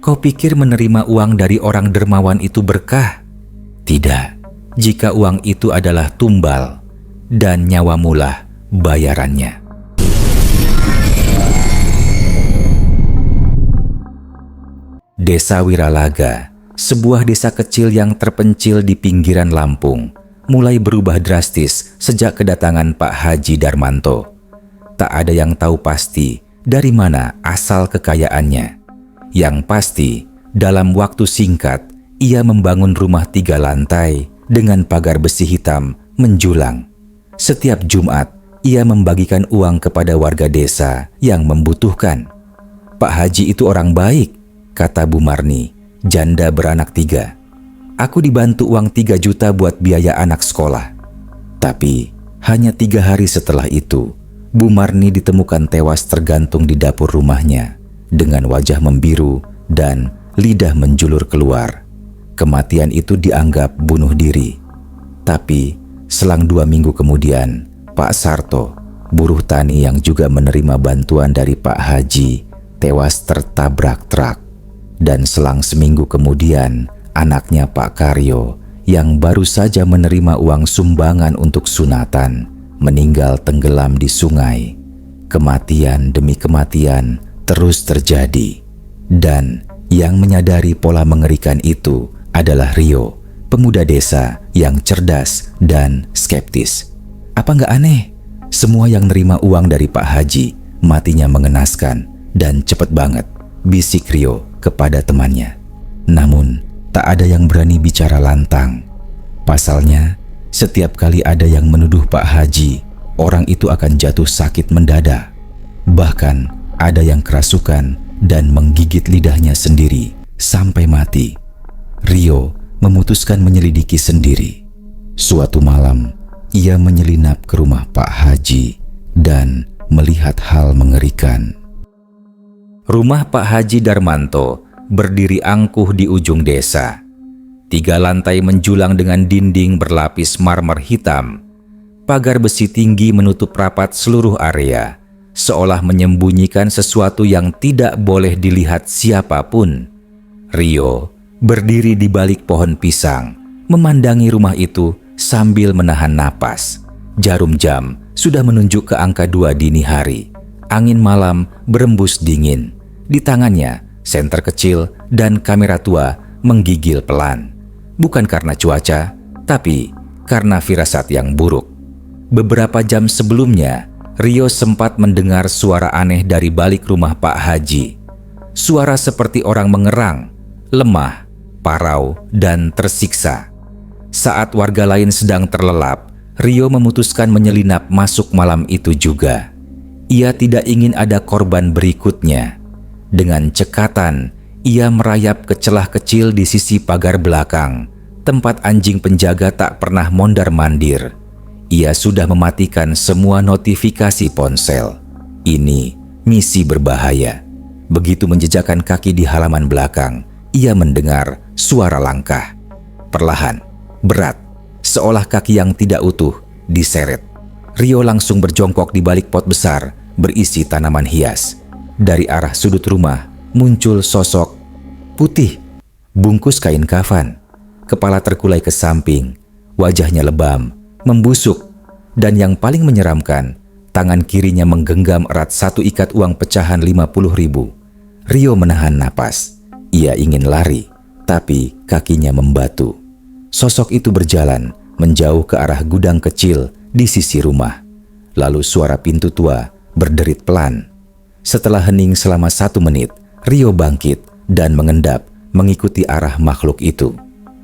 Kau pikir menerima uang dari orang dermawan itu berkah? Tidak, jika uang itu adalah tumbal, dan nyawamulah bayarannya. Desa Wiralaga, sebuah desa kecil yang terpencil di pinggiran Lampung, mulai berubah drastis sejak kedatangan Pak Haji Darmanto. Tak ada yang tahu pasti dari mana asal kekayaannya. Yang pasti, dalam waktu singkat, ia membangun rumah 3 lantai dengan pagar besi hitam menjulang. Setiap Jumat, ia membagikan uang kepada warga desa yang membutuhkan. Pak Haji itu orang baik, kata Bu Marni, janda beranak 3. Aku dibantu uang 3 juta buat biaya anak sekolah. Tapi, hanya 3 hari setelah itu, Bu Marni ditemukan tewas tergantung di dapur rumahnya, dengan wajah membiru dan lidah menjulur keluar. Kematian itu dianggap bunuh diri. Tapi, selang 2 minggu kemudian, Pak Sarto, buruh tani yang juga menerima bantuan dari Pak Haji, tewas tertabrak truk. Dan selang seminggu kemudian, anaknya Pak Karyo, yang baru saja menerima uang sumbangan untuk sunatan, meninggal tenggelam di sungai. Kematian demi kematian terus terjadi. Dan yang menyadari pola mengerikan itu adalah Rio, pemuda desa yang cerdas dan skeptis. Apa nggak aneh? Semua yang nerima uang dari Pak Haji matinya mengenaskan dan cepet banget, bisik Rio kepada temannya. Namun, tak ada yang berani bicara lantang. Pasalnya, setiap kali ada yang menuduh Pak Haji, orang itu akan jatuh sakit mendadak. Bahkan, ada yang kerasukan dan menggigit lidahnya sendiri sampai mati. Rio memutuskan menyelidiki sendiri. Suatu malam, ia menyelinap ke rumah Pak Haji dan melihat hal mengerikan. Rumah Pak Haji Darmanto berdiri angkuh di ujung desa. 3 lantai menjulang dengan dinding berlapis marmer hitam. Pagar besi tinggi menutup rapat seluruh area, seolah menyembunyikan sesuatu yang tidak boleh dilihat siapapun. Rio berdiri di balik pohon pisang, memandangi rumah itu sambil menahan napas. Jarum jam sudah menunjuk ke angka 2 dini hari. Angin malam berembus dingin. Di tangannya, senter kecil dan kamera tua menggigil pelan. Bukan karena cuaca, tapi karena firasat yang buruk. Beberapa jam sebelumnya, Rio sempat mendengar suara aneh dari balik rumah Pak Haji. Suara seperti orang mengerang, lemah, parau, dan tersiksa. Saat warga lain sedang terlelap, Rio memutuskan menyelinap masuk malam itu juga. Ia tidak ingin ada korban berikutnya. Dengan cekatan, ia merayap ke celah kecil di sisi pagar belakang, tempat anjing penjaga tak pernah mondar-mandir. Ia sudah mematikan semua notifikasi ponsel. Ini misi berbahaya. Begitu menjejakkan kaki di halaman belakang, ia mendengar suara langkah. Perlahan, berat, seolah kaki yang tidak utuh diseret. Rio langsung berjongkok di balik pot besar berisi tanaman hias. Dari arah sudut rumah muncul sosok putih, bungkus kain kafan. Kepala terkulai ke samping, wajahnya lebam, membusuk, dan yang paling menyeramkan, tangan kirinya menggenggam erat 1 ikat uang pecahan 50.000. Rio menahan napas. Ia ingin lari, tapi kakinya membatu. Sosok itu berjalan menjauh ke arah gudang kecil di sisi rumah. Lalu suara pintu tua berderit pelan. Setelah hening selama 1 menit, Rio bangkit dan mengendap mengikuti arah makhluk itu.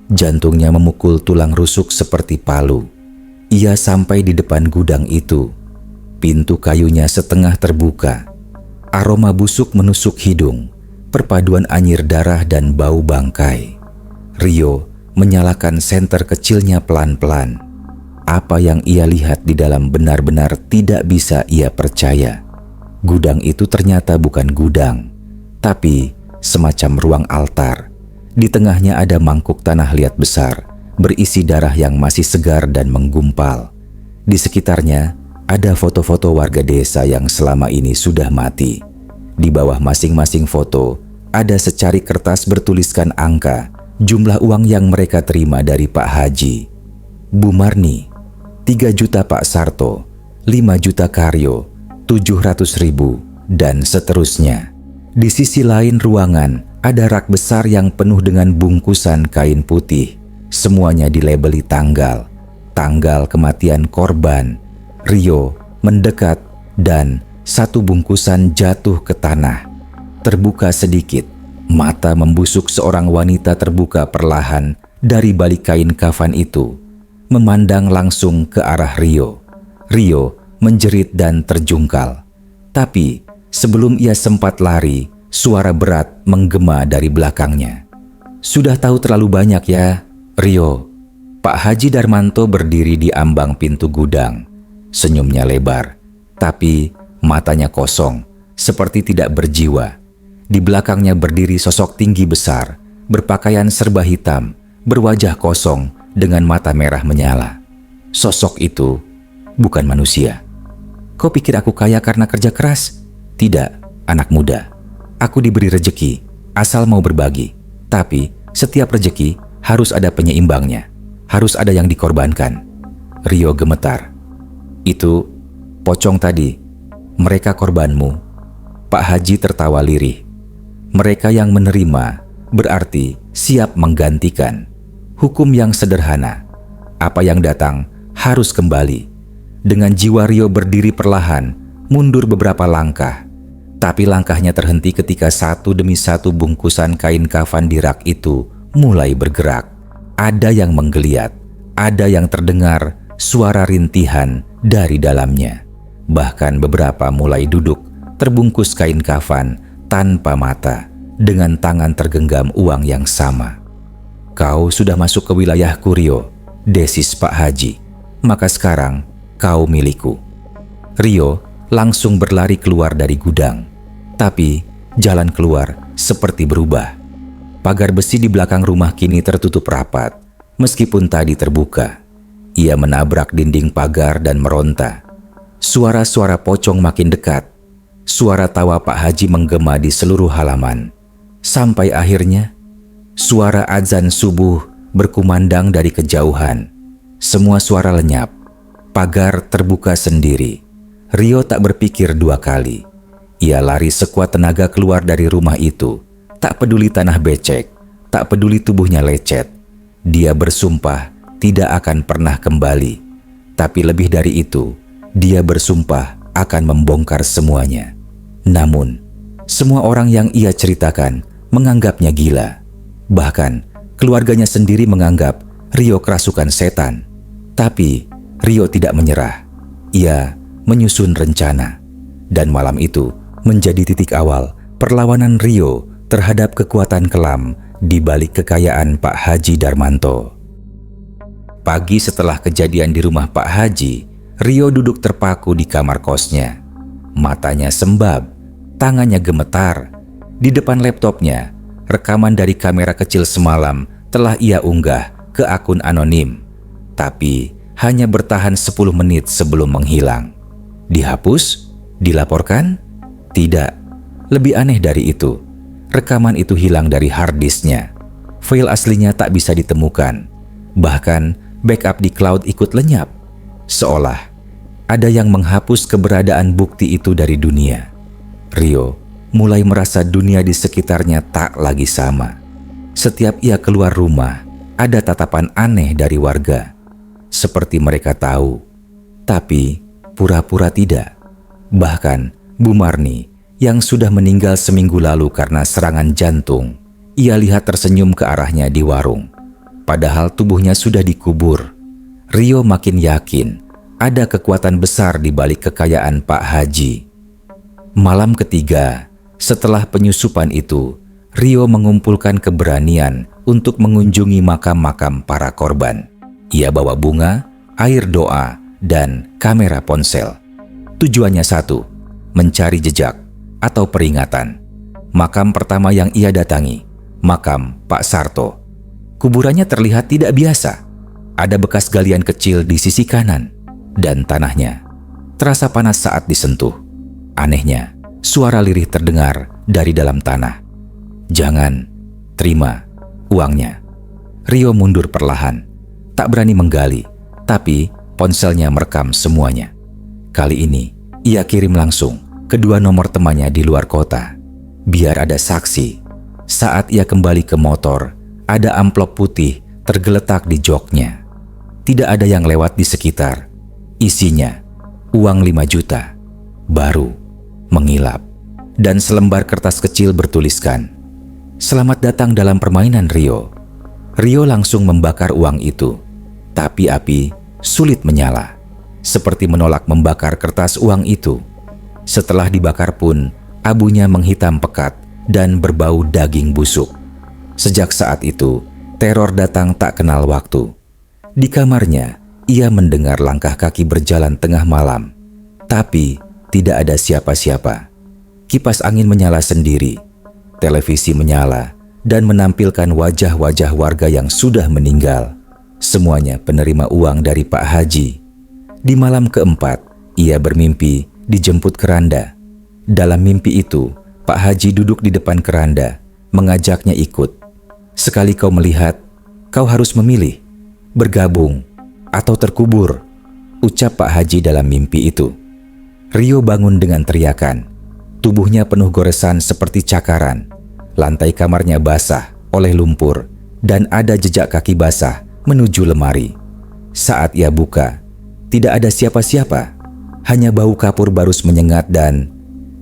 Jantungnya memukul tulang rusuk seperti palu. Ia sampai di depan gudang itu. Pintu kayunya setengah terbuka. Aroma busuk menusuk hidung, perpaduan anyir darah dan bau bangkai. Rio menyalakan senter kecilnya pelan-pelan. Apa yang ia lihat di dalam benar-benar tidak bisa ia percaya. Gudang itu ternyata bukan gudang, tapi semacam ruang altar. Di tengahnya ada mangkuk tanah liat besar, berisi darah yang masih segar dan menggumpal. Di sekitarnya ada foto-foto warga desa yang selama ini sudah mati. Di bawah masing-masing foto ada secari kertas bertuliskan angka jumlah uang yang mereka terima dari Pak Haji. Bu Marni, 3 juta Pak Sarto, 5 juta Karyo, 700.000, dan seterusnya. Di sisi lain ruangan ada rak besar yang penuh dengan bungkusan kain putih. Semuanya dilabeli tanggal, tanggal kematian korban. Rio mendekat dan satu bungkusan jatuh ke tanah. Terbuka sedikit, mata membusuk seorang wanita terbuka perlahan dari balik kain kafan itu, memandang langsung ke arah Rio. Rio menjerit dan terjungkal. Tapi sebelum ia sempat lari, suara berat menggema dari belakangnya. "Sudah tahu terlalu banyak ya, Rio." Pak Haji Darmanto berdiri di ambang pintu gudang. Senyumnya lebar, tapi matanya kosong, seperti tidak berjiwa. Di belakangnya berdiri sosok tinggi besar, berpakaian serba hitam, berwajah kosong dengan mata merah menyala. Sosok itu bukan manusia. "Kau pikir aku kaya karena kerja keras? Tidak, anak muda. Aku diberi rejeki, asal mau berbagi. Tapi setiap rejeki harus ada penyeimbangnya. Harus ada yang dikorbankan." Rio gemetar. "Itu pocong tadi, mereka korbanmu." Pak Haji tertawa lirih. "Mereka yang menerima berarti siap menggantikan. Hukum yang sederhana. Apa yang datang harus kembali." Dengan jiwa Rio berdiri perlahan, mundur beberapa langkah. Tapi langkahnya terhenti ketika satu demi satu bungkusan kain kafan di rak itu mulai bergerak. Ada yang menggeliat, ada yang terdengar suara rintihan dari dalamnya. Bahkan beberapa mulai duduk, terbungkus kain kafan tanpa mata, dengan tangan tergenggam uang yang sama. "Kau sudah masuk ke wilayahku, Rio," desis Pak Haji. "Maka sekarang kau milikku." Rio langsung berlari keluar dari gudang. Tapi jalan keluar seperti berubah. Pagar besi di belakang rumah kini tertutup rapat, meskipun tadi terbuka. Ia menabrak dinding pagar dan meronta. Suara-suara pocong makin dekat. Suara tawa Pak Haji menggema di seluruh halaman. Sampai akhirnya, suara azan subuh berkumandang dari kejauhan. Semua suara lenyap. Pagar terbuka sendiri. Rio tak berpikir 2 kali. Ia lari sekuat tenaga keluar dari rumah itu. Tak peduli tanah becek, tak peduli tubuhnya lecet. Dia bersumpah tidak akan pernah kembali. Tapi lebih dari itu, dia bersumpah akan membongkar semuanya. Namun, semua orang yang ia ceritakan menganggapnya gila. Bahkan, keluarganya sendiri menganggap Rio kerasukan setan. Tapi, Rio tidak menyerah. Ia menyusun rencana. Dan malam itu menjadi titik awal perlawanan Rio terhadap kekuatan kelam di balik kekayaan Pak Haji Darmanto. Pagi setelah kejadian di rumah Pak Haji, Rio duduk terpaku di kamar kosnya. Matanya sembab, tangannya gemetar. Di depan laptopnya, rekaman dari kamera kecil semalam telah ia unggah ke akun anonim. Tapi hanya bertahan 10 menit sebelum menghilang. Dihapus? Dilaporkan? Tidak. Lebih aneh dari itu, rekaman itu hilang dari hard disknya. File aslinya tak bisa ditemukan. Bahkan backup di cloud ikut lenyap. Seolah ada yang menghapus keberadaan bukti itu dari dunia. Rio mulai merasa dunia di sekitarnya tak lagi sama. Setiap ia keluar rumah, ada tatapan aneh dari warga. Seperti mereka tahu, tapi pura-pura tidak. Bahkan Bu Marni yang sudah meninggal seminggu lalu karena serangan jantung, ia lihat tersenyum ke arahnya di warung. Padahal tubuhnya sudah dikubur. Rio makin yakin ada kekuatan besar di balik kekayaan Pak Haji. Malam ketiga, setelah penyusupan itu, Rio mengumpulkan keberanian untuk mengunjungi makam-makam para korban. Ia bawa bunga, air doa, dan kamera ponsel. Tujuannya satu, mencari jejak atau peringatan. Makam pertama yang ia datangi, makam Pak Sarto. Kuburannya terlihat tidak biasa. Ada bekas galian kecil di sisi kanan, dan tanahnya terasa panas saat disentuh. Anehnya, suara lirih terdengar dari dalam tanah. Jangan, terima uangnya. Rio mundur perlahan, tak berani menggali, tapi ponselnya merekam semuanya. Kali ini, ia kirim langsung kedua nomor temannya di luar kota. Biar ada saksi. Saat ia kembali ke motor, ada amplop putih tergeletak di joknya. Tidak ada yang lewat di sekitar. Isinya, uang 5 juta. Baru, mengilap. Dan selembar kertas kecil bertuliskan, "Selamat datang dalam permainan Rio." Rio langsung membakar uang itu. Tapi api sulit menyala. Seperti menolak membakar kertas uang itu. Setelah dibakar pun, abunya menghitam pekat dan berbau daging busuk. Sejak saat itu, teror datang tak kenal waktu. Di kamarnya, ia mendengar langkah kaki berjalan tengah malam. Tapi tidak ada siapa-siapa. Kipas angin menyala sendiri. Televisi menyala dan menampilkan wajah-wajah warga yang sudah meninggal. Semuanya penerima uang dari Pak Haji. Di malam keempat, ia bermimpi dijemput keranda. Dalam mimpi itu, Pak Haji duduk di depan keranda, mengajaknya ikut. "Sekali kau melihat, kau harus memilih, bergabung atau terkubur," ucap Pak Haji dalam mimpi itu. Rio bangun dengan teriakan. Tubuhnya penuh goresan seperti cakaran. Lantai kamarnya basah oleh lumpur dan ada jejak kaki basah menuju lemari. Saat ia buka, tidak ada siapa-siapa. Hanya bau kapur barus menyengat dan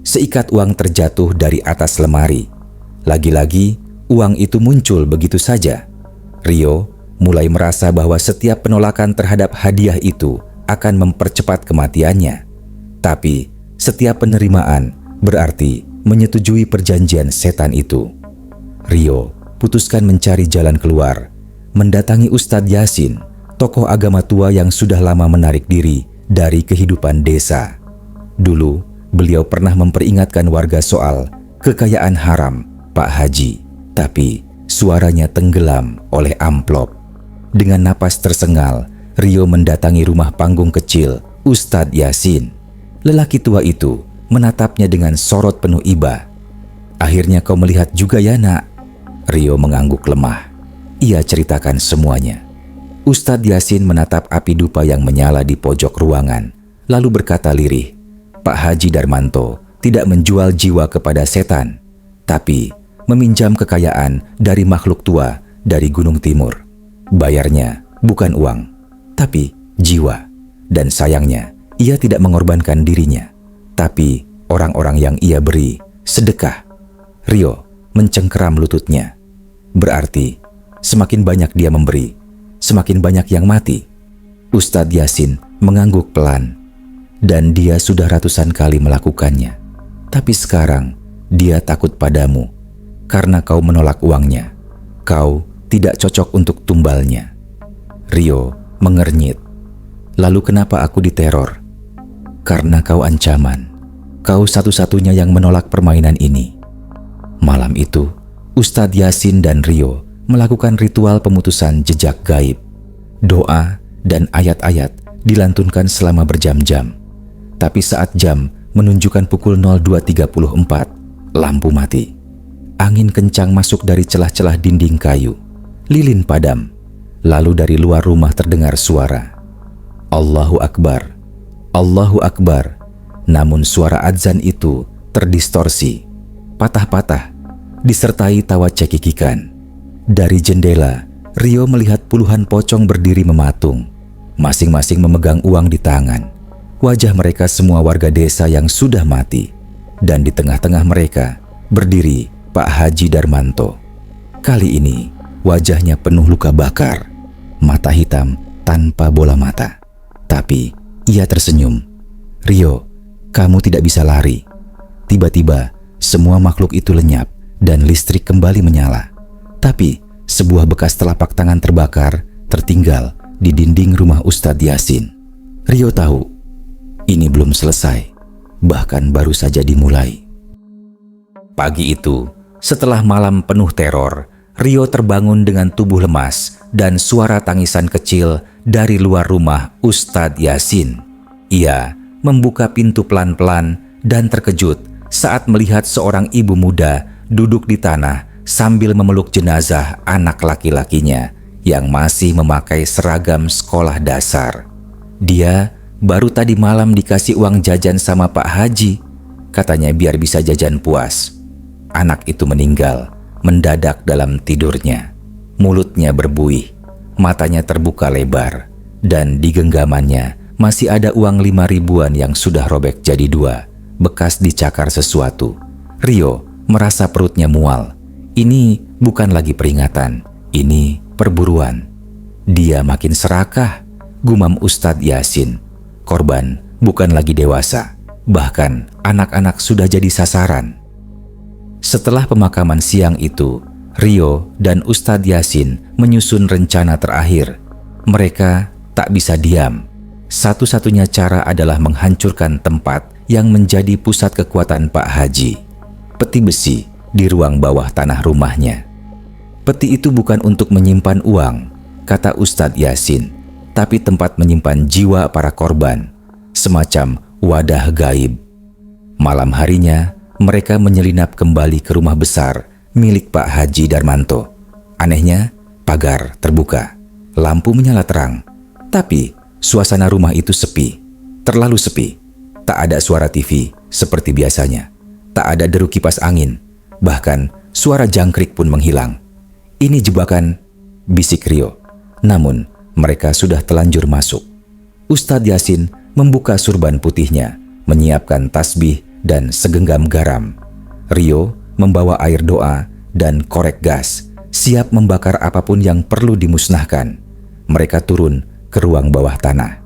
seikat uang terjatuh dari atas lemari. Lagi-lagi, uang itu muncul begitu saja. Rio mulai merasa bahwa setiap penolakan terhadap hadiah itu akan mempercepat kematiannya. Tapi, setiap penerimaan berarti menyetujui perjanjian setan itu. Rio putuskan mencari jalan keluar, mendatangi Ustadz Yasin, tokoh agama tua yang sudah lama menarik diri dari kehidupan desa. Dulu, beliau pernah memperingatkan warga soal kekayaan haram Pak Haji, tapi suaranya tenggelam oleh amplop. Dengan napas tersengal, Rio mendatangi rumah panggung kecil Ustadz Yasin. Lelaki tua itu menatapnya dengan sorot penuh iba. "Akhirnya kau melihat juga ya, Nak?" Rio mengangguk lemah. Ia ceritakan semuanya. Ustadz Yasin menatap api dupa yang menyala di pojok ruangan, lalu berkata lirih, "Pak Haji Darmanto tidak menjual jiwa kepada setan, tapi meminjam kekayaan dari makhluk tua dari Gunung Timur. Bayarnya bukan uang, tapi jiwa. Dan sayangnya, ia tidak mengorbankan dirinya, tapi orang-orang yang ia beri sedekah." Rio mencengkeram lututnya. Berarti semakin banyak dia memberi, semakin banyak yang mati. Ustadz Yasin mengangguk pelan. Dan dia sudah ratusan kali melakukannya. Tapi sekarang dia takut padamu karena kau menolak uangnya. Kau tidak cocok untuk tumbalnya. Rio mengernyit. "Lalu kenapa aku diteror?" "Karena kau ancaman. Kau satu-satunya yang menolak permainan ini." Malam itu, Ustadz Yasin dan Rio melakukan ritual pemutusan jejak gaib. Doa dan ayat-ayat dilantunkan selama berjam-jam. Tapi saat jam menunjukkan pukul 02.34, lampu mati. Angin kencang masuk dari celah-celah dinding kayu. Lilin padam. Lalu dari luar rumah terdengar suara, "Allahu Akbar, Allahu Akbar." Namun suara adzan itu terdistorsi, patah-patah, disertai tawa cekikikan. Dari jendela, Rio melihat puluhan pocong berdiri mematung, masing-masing memegang uang di tangan. Wajah mereka semua warga desa yang sudah mati. Dan di tengah-tengah mereka berdiri Pak Haji Darmanto. Kali ini wajahnya penuh luka bakar, mata hitam tanpa bola mata. Tapi ia tersenyum. "Rio, kamu tidak bisa lari." Tiba-tiba semua makhluk itu lenyap dan listrik kembali menyala. Tapi sebuah bekas telapak tangan terbakar tertinggal di dinding rumah Ustadz Yasin. Rio tahu ini belum selesai, bahkan baru saja dimulai. Pagi itu, setelah malam penuh teror, Rio terbangun dengan tubuh lemas dan suara tangisan kecil dari luar rumah Ustadz Yasin. Ia membuka pintu pelan-pelan dan terkejut saat melihat seorang ibu muda duduk di tanah sambil memeluk jenazah anak laki-lakinya yang masih memakai seragam sekolah dasar. Dia baru tadi malam dikasih uang jajan sama Pak Haji, katanya biar bisa jajan puas. Anak itu meninggal mendadak dalam tidurnya. Mulutnya berbuih, matanya terbuka lebar, dan di genggamannya masih ada uang 5 ribuan yang sudah robek jadi 2, bekas dicakar sesuatu. Rio merasa perutnya mual. Ini bukan lagi peringatan, ini perburuan. Dia makin serakah, gumam Ustadz Yasin. Korban bukan lagi dewasa, bahkan anak-anak sudah jadi sasaran. Setelah pemakaman siang itu, Rio dan Ustadz Yasin menyusun rencana terakhir. Mereka tak bisa diam. Satu-satunya cara adalah menghancurkan tempat yang menjadi pusat kekuatan Pak Haji. Peti besi di ruang bawah tanah rumahnya. Peti itu bukan untuk menyimpan uang, kata Ustadz Yasin, tapi tempat menyimpan jiwa para korban, semacam wadah gaib. Malam harinya, mereka menyelinap kembali ke rumah besar milik Pak Haji Darmanto. Anehnya, pagar terbuka, lampu menyala terang, tapi suasana rumah itu sepi, terlalu sepi. Tak ada suara TV seperti biasanya, tak ada deru kipas angin, bahkan suara jangkrik pun menghilang. Ini jebakan, bisik Rio. Namun, mereka sudah telanjur masuk. Ustadz Yasin membuka surban putihnya, menyiapkan tasbih dan segenggam garam. Rio membawa air doa dan korek gas, siap membakar apapun yang perlu dimusnahkan. Mereka turun ke ruang bawah tanah.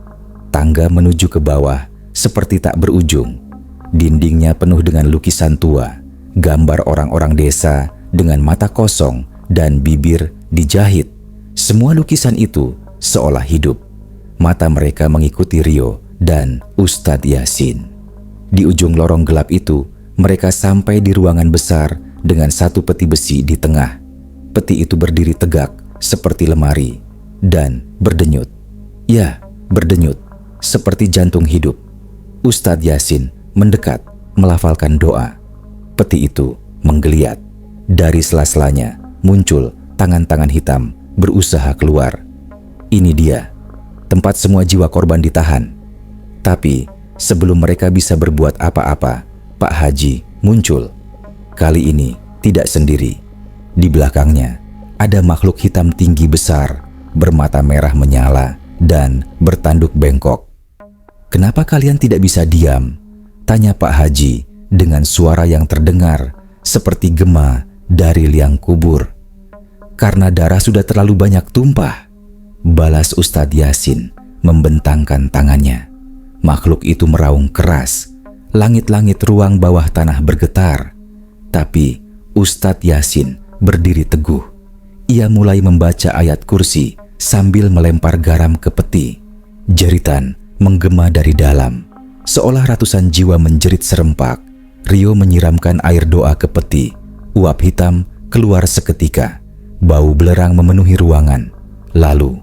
Tangga menuju ke bawah seperti tak berujung. Dindingnya penuh dengan lukisan tua, gambar orang-orang desa dengan mata kosong dan bibir dijahit. Semua lukisan itu seolah hidup. Mata mereka mengikuti Rio dan Ustadz Yasin. Di ujung lorong gelap itu, mereka sampai di ruangan besar dengan satu peti besi di tengah. Peti itu berdiri tegak seperti lemari dan berdenyut. Ya, berdenyut seperti jantung hidup. Ustadz Yasin mendekat melafalkan doa. Peti itu menggeliat. Dari sela-selanya muncul tangan-tangan hitam berusaha keluar. Ini dia, tempat semua jiwa korban ditahan. Tapi sebelum mereka bisa berbuat apa-apa, Pak Haji muncul. Kali ini tidak sendiri. Di belakangnya ada makhluk hitam tinggi besar, bermata merah menyala dan bertanduk bengkok. "Kenapa kalian tidak bisa diam?" tanya Pak Haji dengan suara yang terdengar seperti gema dari liang kubur. "Karena darah sudah terlalu banyak tumpah," balas Ustadz Yasin membentangkan tangannya. Makhluk itu meraung keras. Langit-langit ruang bawah tanah bergetar. Tapi Ustadz Yasin berdiri teguh. Ia mulai membaca ayat kursi sambil melempar garam ke peti. Jeritan menggema dari dalam. Seolah ratusan jiwa menjerit serempak. Rio menyiramkan air doa ke peti. Uap hitam keluar seketika. Bau belerang memenuhi ruangan. Lalu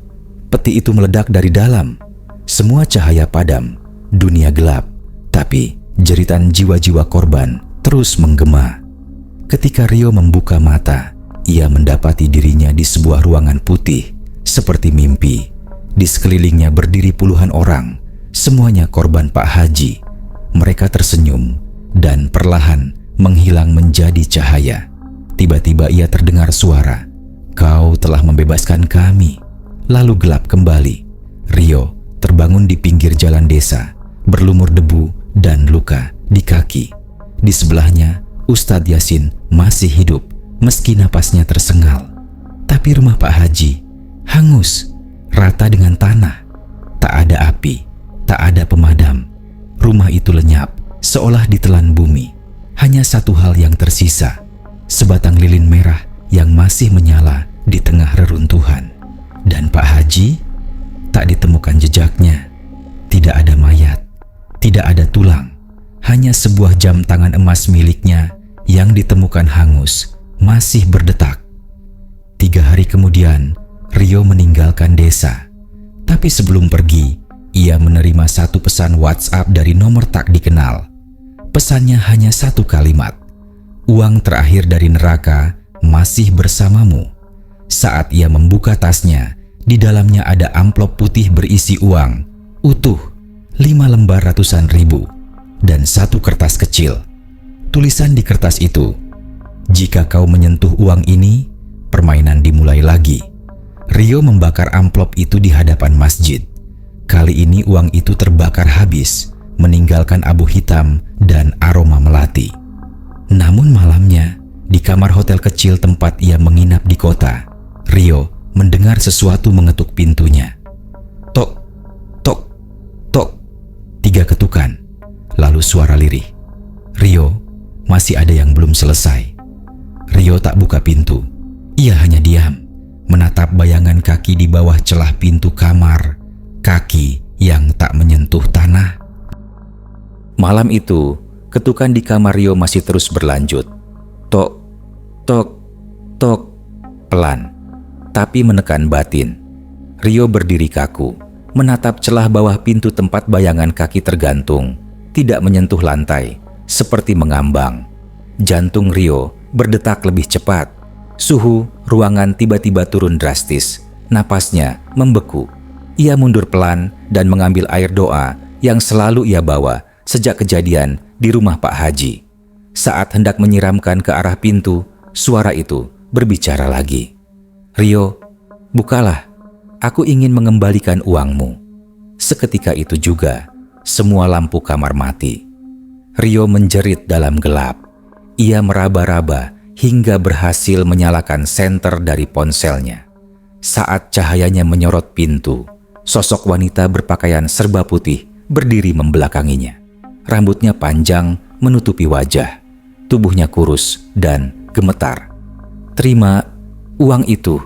peti itu meledak dari dalam. Semua cahaya padam. Dunia gelap, tapi jeritan jiwa-jiwa korban terus menggema. Ketika Rio membuka mata, ia mendapati dirinya di sebuah ruangan putih, seperti mimpi. Di sekelilingnya berdiri puluhan orang, semuanya korban Pak Haji. Mereka tersenyum dan perlahan menghilang menjadi cahaya. Tiba-tiba ia terdengar suara, "Kau telah membebaskan kami." Lalu gelap kembali. Rio terbangun di pinggir jalan desa, berlumur debu dan luka di kaki. Di sebelahnya, Ustadz Yasin masih hidup meski napasnya tersengal. Tapi rumah Pak Haji hangus, rata dengan tanah. Tak ada api, tak ada pemadam. Rumah itu lenyap, seolah ditelan bumi. Hanya satu hal yang tersisa, sebatang lilin merah yang masih menyala di tengah reruntuhan. Dan Pak Haji tak ditemukan jejaknya. Tidak ada mayat, tidak ada tulang, hanya sebuah jam tangan emas miliknya yang ditemukan hangus, masih berdetak. 3 hari kemudian, Rio meninggalkan desa. Tapi sebelum pergi, ia menerima satu pesan WhatsApp dari nomor tak dikenal. Pesannya hanya satu kalimat, "Uang terakhir dari neraka masih bersamamu." Saat ia membuka tasnya, di dalamnya ada amplop putih berisi uang, utuh, 5 lembar ratusan ribu, dan 1 kertas kecil. Tulisan di kertas itu, "Jika kau menyentuh uang ini, permainan dimulai lagi." Rio membakar amplop itu di hadapan masjid. Kali ini uang itu terbakar habis, meninggalkan abu hitam dan aroma melati. Namun malamnya, di kamar hotel kecil tempat ia menginap di kota, Rio mendengar sesuatu mengetuk pintunya. Tok, tok, tok. 3 ketukan, lalu suara lirih. Rio, masih ada yang belum selesai. Rio tak buka pintu. Ia hanya diam, menatap bayangan kaki di bawah celah pintu kamar, kaki yang tak menyentuh tanah. Malam itu, ketukan di kamar Rio masih terus berlanjut. Tok, tok, tok, pelan, tapi menekan batin. Rio berdiri kaku, menatap celah bawah pintu tempat bayangan kaki tergantung, tidak menyentuh lantai, seperti mengambang. Jantung Rio berdetak lebih cepat. Suhu ruangan tiba-tiba turun drastis. Napasnya membeku. Ia mundur pelan dan mengambil air doa yang selalu ia bawa sejak kejadian di rumah Pak Haji. Saat hendak menyiramkan ke arah pintu, suara itu berbicara lagi. "Rio, bukalah. Aku ingin mengembalikan uangmu." Seketika itu juga, semua lampu kamar mati. Rio menjerit dalam gelap. Ia meraba-raba hingga berhasil menyalakan senter dari ponselnya. Saat cahayanya menyorot pintu, sosok wanita berpakaian serba putih berdiri membelakanginya. Rambutnya panjang menutupi wajah. Tubuhnya kurus dan gemetar. "Terima uang itu.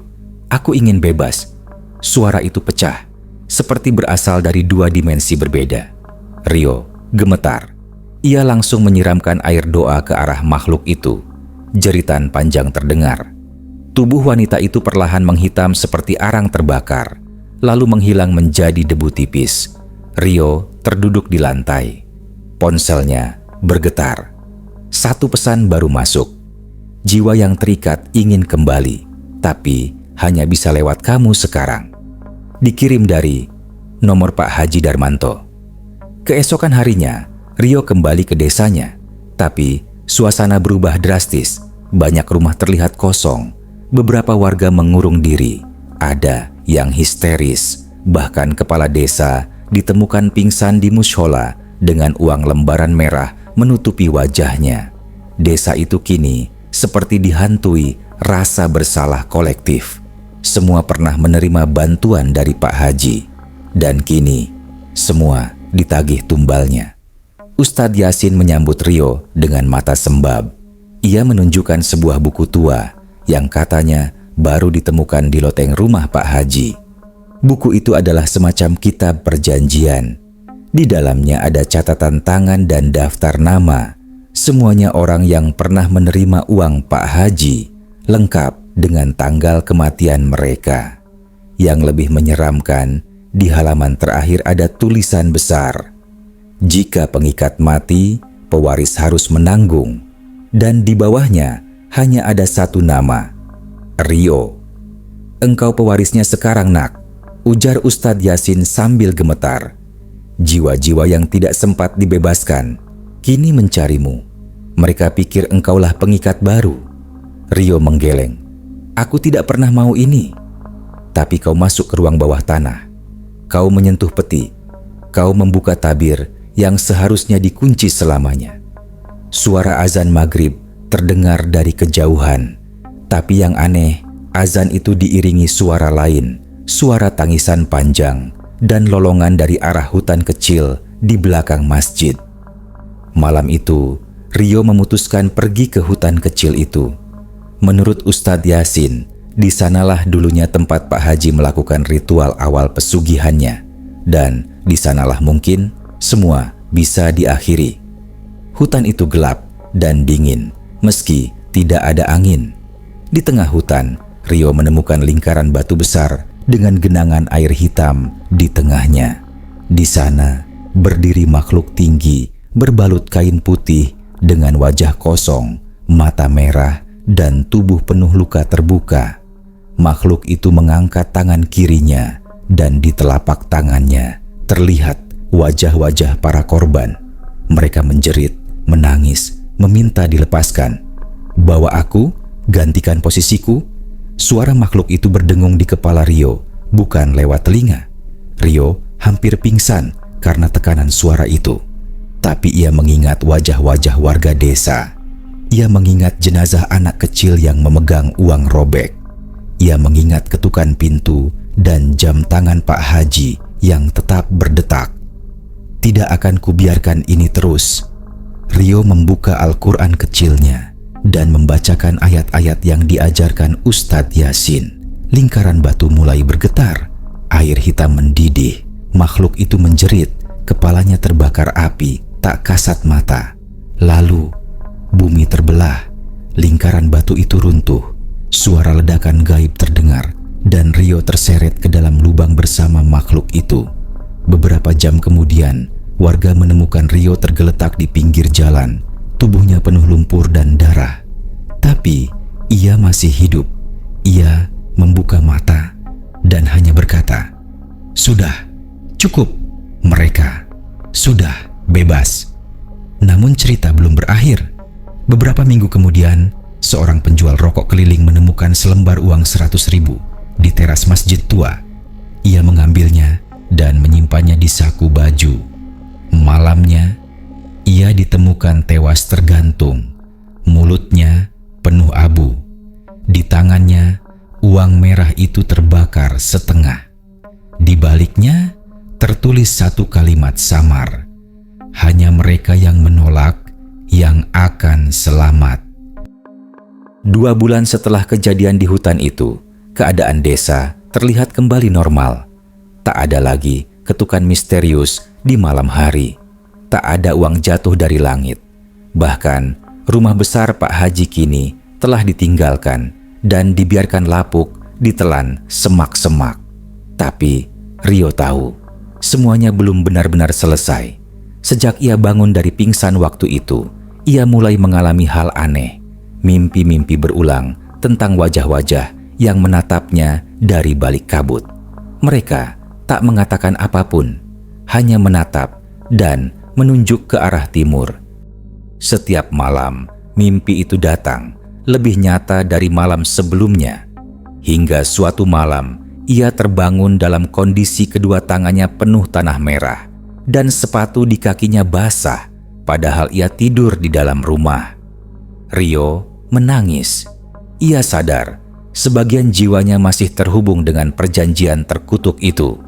Aku ingin bebas." Suara itu pecah, seperti berasal dari 2 dimensi berbeda. Rio gemetar. Ia langsung menyiramkan air doa ke arah makhluk itu. Jeritan panjang terdengar. Tubuh wanita itu perlahan menghitam seperti arang terbakar, lalu menghilang menjadi debu tipis. Rio terduduk di lantai. Ponselnya bergetar. 1 pesan baru masuk. "Jiwa yang terikat ingin kembali, tapi hanya bisa lewat kamu sekarang." Dikirim dari nomor Pak Haji Darmanto. Keesokan harinya, Rio kembali ke desanya. Tapi suasana berubah drastis. Banyak rumah terlihat kosong. Beberapa warga mengurung diri. Ada yang histeris. Bahkan kepala desa ditemukan pingsan di mushola dengan uang lembaran merah menutupi wajahnya. Desa itu kini seperti dihantui rasa bersalah kolektif. Semua pernah menerima bantuan dari Pak Haji, dan kini semua ditagih tumbalnya. Ustadz Yasin menyambut Rio dengan mata sembab. Ia menunjukkan sebuah buku tua yang katanya baru ditemukan di loteng rumah Pak Haji. Buku itu adalah semacam kitab perjanjian. Di dalamnya ada catatan tangan dan daftar nama. Semuanya orang yang pernah menerima uang Pak Haji, lengkap dengan tanggal kematian mereka. Yang lebih menyeramkan, di halaman terakhir ada tulisan besar, "Jika pengikat mati, pewaris harus menanggung." Dan di bawahnya hanya ada 1 nama, Rio. "Engkau pewarisnya sekarang, nak," ujar Ustadz Yasin sambil gemetar. "Jiwa-jiwa yang tidak sempat dibebaskan kini mencarimu. Mereka pikir engkaulah pengikat baru." Rio menggeleng. "Aku tidak pernah mau ini." "Tapi kau masuk ke ruang bawah tanah. Kau menyentuh peti. Kau membuka tabir yang seharusnya dikunci selamanya." Suara azan maghrib terdengar dari kejauhan. Tapi yang aneh, azan itu diiringi suara lain, suara tangisan panjang dan lolongan dari arah hutan kecil di belakang masjid. Malam itu, Rio memutuskan pergi ke hutan kecil itu. Menurut Ustadz Yasin, di sanalah dulunya tempat Pak Haji melakukan ritual awal pesugihannya, dan di sanalah mungkin semua bisa diakhiri. Hutan itu gelap dan dingin, meski tidak ada angin. Di tengah hutan, Rio menemukan lingkaran batu besar dengan genangan air hitam di tengahnya. Di sana, berdiri makhluk tinggi, berbalut kain putih dengan wajah kosong, mata merah, dan tubuh penuh luka terbuka. Makhluk itu mengangkat tangan kirinya dan di telapak tangannya terlihat wajah-wajah para korban. Mereka menjerit, menangis, meminta dilepaskan. "Bawa aku, gantikan posisiku." Suara makhluk itu berdengung di kepala Rio, bukan lewat telinga. Rio hampir pingsan karena tekanan suara itu. Tapi ia mengingat wajah-wajah warga desa. Ia mengingat jenazah anak kecil yang memegang uang robek. Ia mengingat ketukan pintu dan jam tangan Pak Haji yang tetap berdetak. "Tidak akan kubiarkan ini terus." Rio membuka Al-Quran kecilnya dan membacakan ayat-ayat yang diajarkan Ustadz Yasin. Lingkaran batu mulai bergetar, air hitam mendidih, makhluk itu menjerit, kepalanya terbakar api, tak kasat mata. Lalu bumi terbelah, lingkaran batu itu runtuh, suara ledakan gaib terdengar, dan Rio terseret ke dalam lubang bersama makhluk itu. Beberapa jam kemudian, warga menemukan Rio tergeletak di pinggir jalan, tubuhnya penuh lumpur dan darah. Tapi ia masih hidup. Ia membuka mata dan hanya berkata, "Sudah, cukup, mereka sudah bebas." Namun cerita belum berakhir. Beberapa minggu kemudian, seorang penjual rokok keliling menemukan selembar uang 100.000 di teras masjid tua. Ia mengambilnya dan menyimpannya di saku baju. Malamnya, ia ditemukan tewas tergantung, mulutnya penuh abu. Di tangannya, uang merah itu terbakar setengah. Di baliknya, tertulis satu kalimat samar, "Hanya mereka yang menolak yang akan selamat." 2 bulan setelah kejadian di hutan itu, keadaan desa terlihat kembali normal. Tak ada lagi ketukan misterius di malam hari. Tak ada uang jatuh dari langit. Bahkan, rumah besar Pak Haji kini telah ditinggalkan dan dibiarkan lapuk ditelan semak-semak. Tapi Rio tahu, semuanya belum benar-benar selesai. Sejak ia bangun dari pingsan waktu itu, ia mulai mengalami hal aneh. Mimpi-mimpi berulang tentang wajah-wajah yang menatapnya dari balik kabut. Mereka tak mengatakan apapun, hanya menatap dan menunjuk ke arah timur. Setiap malam, mimpi itu datang, lebih nyata dari malam sebelumnya. Hingga suatu malam, ia terbangun dalam kondisi kedua tangannya penuh tanah merah dan sepatu di kakinya basah, padahal ia tidur di dalam rumah. Rio menangis. Ia sadar sebagian jiwanya masih terhubung dengan perjanjian terkutuk itu.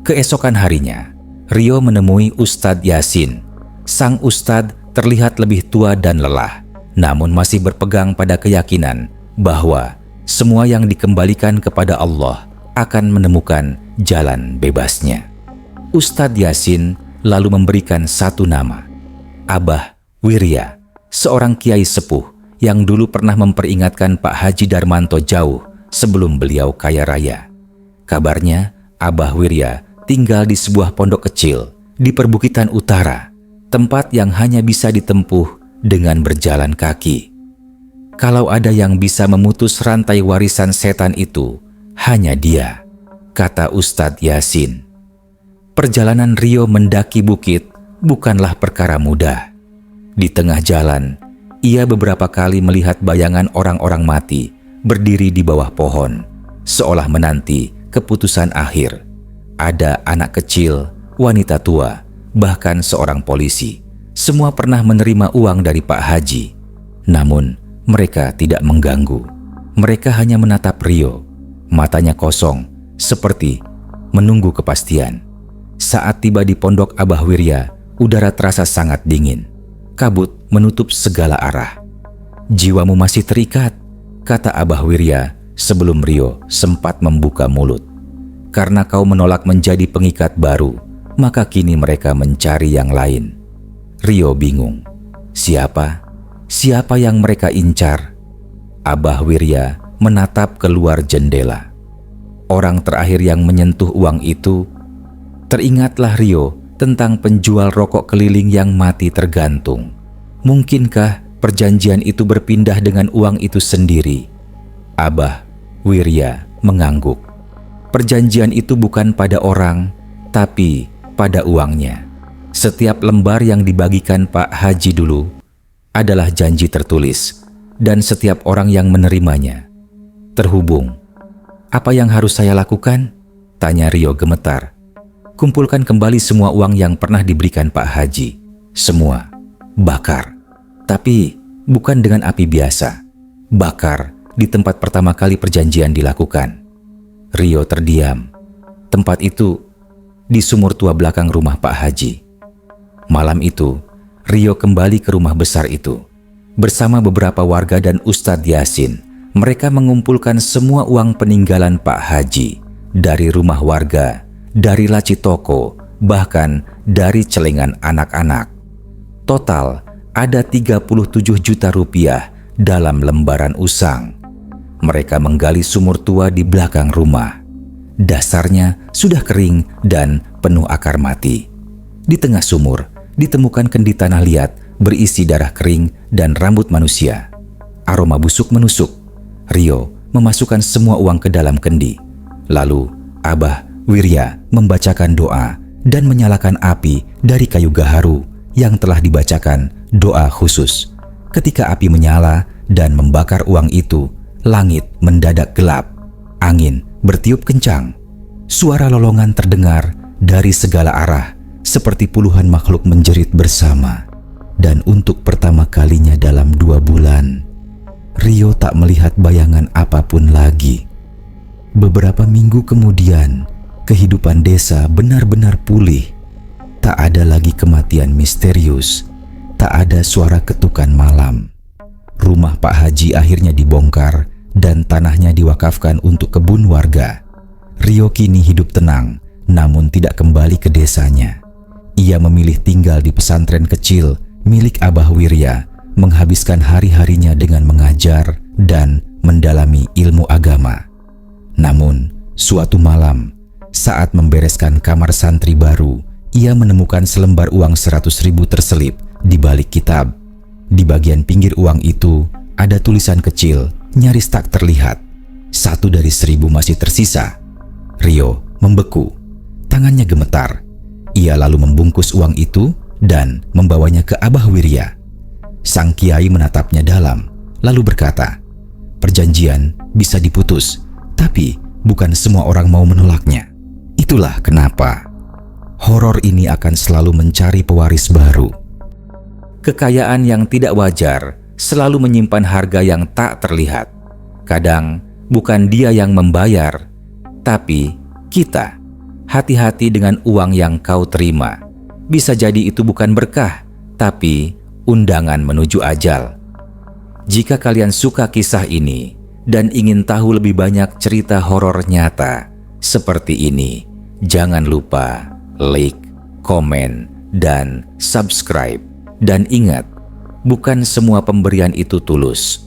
Keesokan harinya, Rio menemui Ustadz Yasin. Sang Ustadz terlihat lebih tua dan lelah, namun masih berpegang pada keyakinan bahwa semua yang dikembalikan kepada Allah akan menemukan jalan bebasnya. Ustadz Yasin lalu memberikan satu nama, Abah Wirya, seorang kiai sepuh yang dulu pernah memperingatkan Pak Haji Darmanto jauh sebelum beliau kaya raya. Kabarnya, Abah Wirya tinggal di sebuah pondok kecil di perbukitan utara, tempat yang hanya bisa ditempuh dengan berjalan kaki. Kalau ada yang bisa memutus rantai warisan setan itu, hanya dia, kata Ustadz Yasin. Perjalanan Rio mendaki bukit bukanlah perkara mudah. Di tengah jalan, ia beberapa kali melihat bayangan orang-orang mati berdiri di bawah pohon, seolah menanti keputusan akhir. Ada anak kecil, wanita tua, bahkan seorang polisi. Semua pernah menerima uang dari Pak Haji. Namun, mereka tidak mengganggu. Mereka hanya menatap Rio, matanya kosong, seperti menunggu kepastian. Saat tiba di pondok Abah Wirya, udara terasa sangat dingin. Kabut menutup segala arah. "Jiwamu masih terikat," kata Abah Wirya sebelum Rio sempat membuka mulut. "Karena kau menolak menjadi pengikat baru, maka kini mereka mencari yang lain." Rio bingung. Siapa? Siapa yang mereka incar? Abah Wirya menatap keluar jendela. Orang terakhir yang menyentuh uang itu. Teringatlah Rio tentang penjual rokok keliling yang mati tergantung. Mungkinkah perjanjian itu berpindah dengan uang itu sendiri. Abah Wirya mengangguk. Perjanjian itu bukan pada orang, tapi pada uangnya. Setiap lembar yang dibagikan Pak Haji dulu adalah janji tertulis, dan setiap orang yang menerimanya terhubung. "Apa yang harus saya lakukan?" tanya Rio gemetar. "Kumpulkan kembali semua uang yang pernah diberikan Pak Haji. Semua. Bakar. Tapi bukan dengan api biasa. Bakar di tempat pertama kali perjanjian dilakukan." Rio terdiam. Tempat itu di sumur tua belakang rumah Pak Haji. Malam itu, Rio kembali ke rumah besar itu. Bersama beberapa warga dan Ustadz Yasin, mereka mengumpulkan semua uang peninggalan Pak Haji dari rumah warga, dari laci toko, bahkan dari celengan anak-anak. Total ada 37 juta rupiah dalam lembaran usang. Mereka menggali sumur tua di belakang rumah. Dasarnya sudah kering dan penuh akar mati. Di tengah sumur ditemukan kendi tanah liat berisi darah kering dan rambut manusia. Aroma busuk menusuk. Rio memasukkan semua uang ke dalam kendi. Lalu Abah Wirya membacakan doa dan menyalakan api dari kayu gaharu yang telah dibacakan doa khusus. Ketika api menyala dan membakar uang itu, langit mendadak gelap. Angin bertiup kencang. Suara lolongan terdengar dari segala arah, seperti puluhan makhluk menjerit bersama. Dan untuk pertama kalinya dalam 2 bulan, Rio tak melihat bayangan apapun lagi. Beberapa minggu kemudian, kehidupan desa benar-benar pulih. Tak ada lagi kematian misterius. Tak ada suara ketukan malam. Rumah Pak Haji akhirnya dibongkar dan tanahnya diwakafkan untuk kebun warga. Rio kini hidup tenang, namun tidak kembali ke desanya. Ia memilih tinggal di pesantren kecil milik Abah Wirya, menghabiskan hari-harinya dengan mengajar dan mendalami ilmu agama. Namun, suatu malam, saat membereskan kamar santri baru, ia menemukan selembar uang 100.000 terselip di balik kitab. Di bagian pinggir uang itu ada tulisan kecil, nyaris tak terlihat. 1 dari 1.000 masih tersisa. Rio membeku. Tangannya gemetar. Ia lalu membungkus uang itu dan membawanya ke Abah Wirya. Sang kiai menatapnya dalam, lalu berkata, "Perjanjian bisa diputus, tapi bukan semua orang mau menolaknya. Itulah kenapa horor ini akan selalu mencari pewaris baru." Kekayaan yang tidak wajar selalu menyimpan harga yang tak terlihat. Kadang bukan dia yang membayar, tapi kita. Hati-hati dengan uang yang kau terima. Bisa jadi itu bukan berkah, tapi undangan menuju ajal. Jika kalian suka kisah ini dan ingin tahu lebih banyak cerita horor nyata seperti ini, jangan lupa like, komen, dan subscribe. Dan ingat, bukan semua pemberian itu tulus.